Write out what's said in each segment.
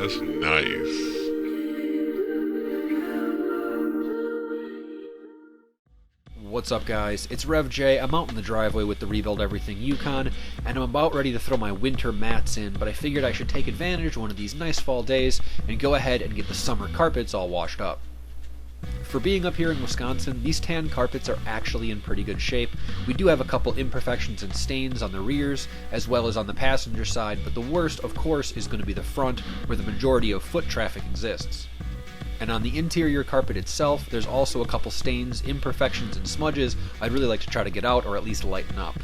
That's nice. What's up guys, it's Rev J. I'm out in the driveway with the Rebuild Everything Yukon, and I'm about ready to throw my winter mats in, but I figured I should take advantage one of these nice fall days and go ahead and get the summer carpets all washed up. For being up here in Wisconsin, these tan carpets are actually in pretty good shape. We do have a couple imperfections and stains on the rears, as well as on the passenger side, but the worst, of course, is going to be the front, where the majority of foot traffic exists. And on the interior carpet itself, there's also a couple stains, imperfections, and smudges I'd really like to try to get out or at least lighten up.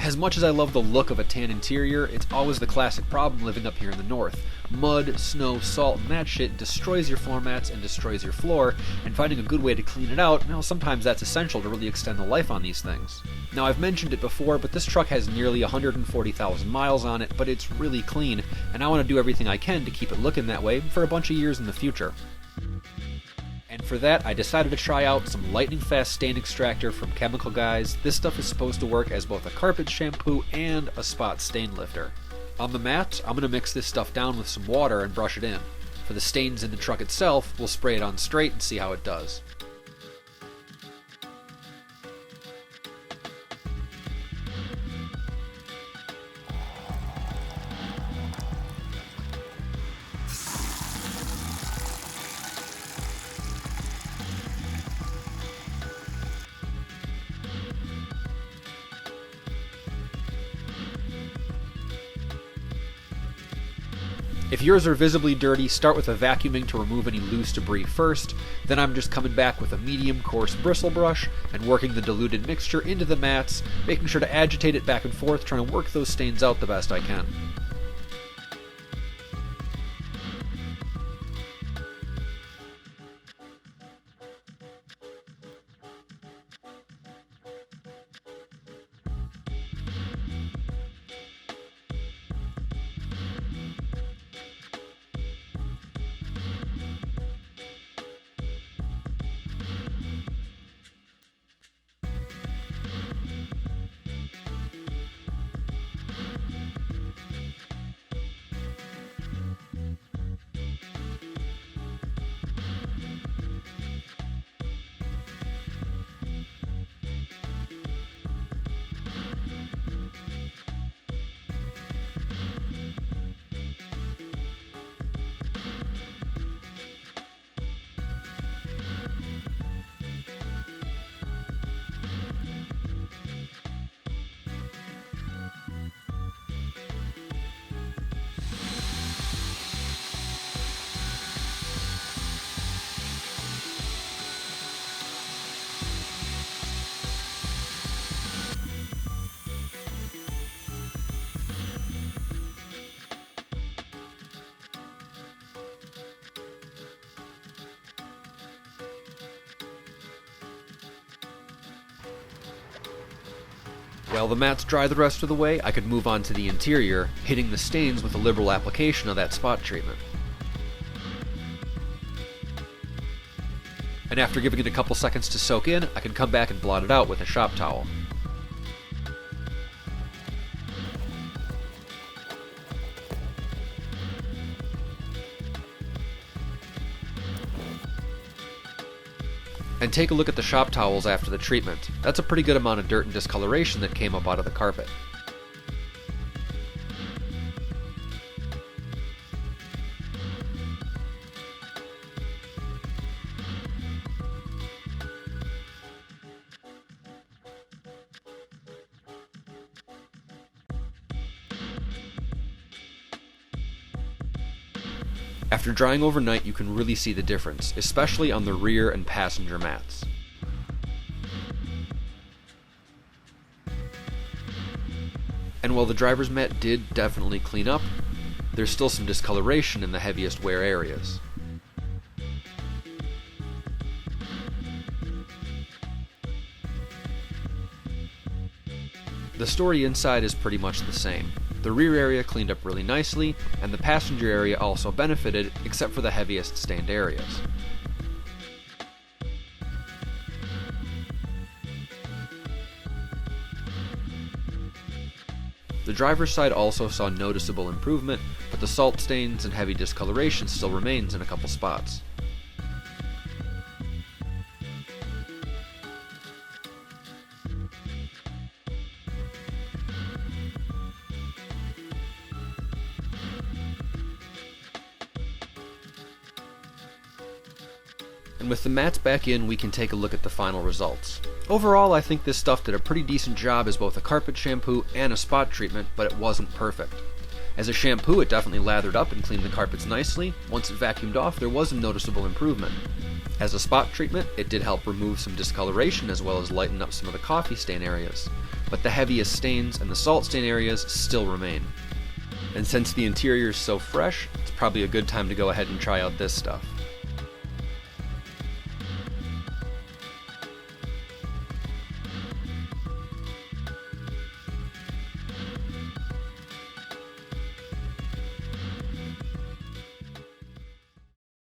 As much as I love the look of a tan interior, it's always the classic problem living up here in the north. Mud, snow, salt, and that shit destroys your floor mats and destroys your floor, and finding a good way to clean it out, well, sometimes that's essential to really extend the life on these things. Now, I've mentioned it before, but this truck has nearly 140,000 miles on it, but it's really clean, and I want to do everything I can to keep it looking that way for a bunch of years in the future. And for that, I decided to try out some lightning fast stain extractor from Chemical Guys. This stuff is supposed to work as both a carpet shampoo and a spot stain lifter. On the mat, I'm going to mix this stuff down with some water and brush it in. For the stains in the truck itself, we'll spray it on straight and see how it does. If yours are visibly dirty, start with a vacuuming to remove any loose debris first, then I'm just coming back with a medium coarse bristle brush and working the diluted mixture into the mats, making sure to agitate it back and forth, trying to work those stains out the best I can. While the mats dry the rest of the way, I could move on to the interior, hitting the stains with a liberal application of that spot treatment. And after giving it a couple seconds to soak in, I can come back and blot it out with a shop towel. And take a look at the shop towels after the treatment. That's a pretty good amount of dirt and discoloration that came up out of the carpet. After drying overnight, you can really see the difference, especially on the rear and passenger mats. And while the driver's mat did definitely clean up, there's still some discoloration in the heaviest wear areas. The story inside is pretty much the same. The rear area cleaned up really nicely, and the passenger area also benefited, except for the heaviest stained areas. The driver's side also saw noticeable improvement, but but the salt stains and heavy discoloration still remains in a couple spots. And with the mats back in, we can take a look at the final results. Overall, I think this stuff did a pretty decent job as both a carpet shampoo and a spot treatment, but it wasn't perfect. As a shampoo, it definitely lathered up and cleaned the carpets nicely. Once it vacuumed off, there was a noticeable improvement. As a spot treatment, it did help remove some discoloration as well as lighten up some of the coffee stain areas, but the heaviest stains and the salt stain areas still remain. And since the interior is so fresh, it's probably a good time to go ahead and try out this stuff.